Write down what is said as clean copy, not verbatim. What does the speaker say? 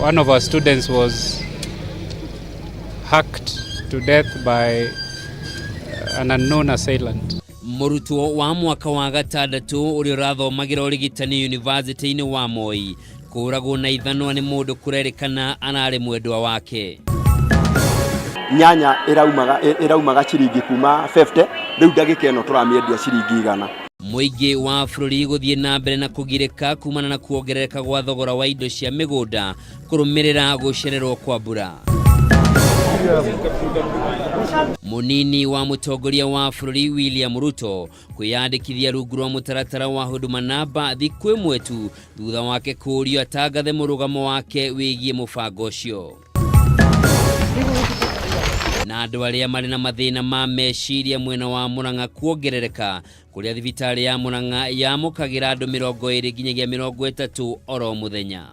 one of our students was hacked to death by an unknown assailant. Murutwo wa mwaka wa gatandatu uri rathomagira urigitani university-ini wa Moi kuragwo na ithanwa ni mundu kurerikana anari mwendwa wake. Nyanya iraumaga ciringi kuma 50 riu ndagika ino turamiendia ciringi 100. Muingi wa bururi guthie na mbere na kugireka kumana na kuongerereka gwa thogora wa indo cia migunda kurumirira gucererwo kwa mbura. Munini wa mutongoria wa bururi William Ruto kwiyandikithia rungu rwa mutaratara wa huduma namba thikũ ĩmwe tu thutha wake kurio atangathe murugamo wake wigie mubango ucio. Na andu aria mari na mathina ma meciria mwena wa Murang'a kuongerereka kuria thibitari ya Murang'a yamukagira andu 20 nginyagia 30 oro muthenya.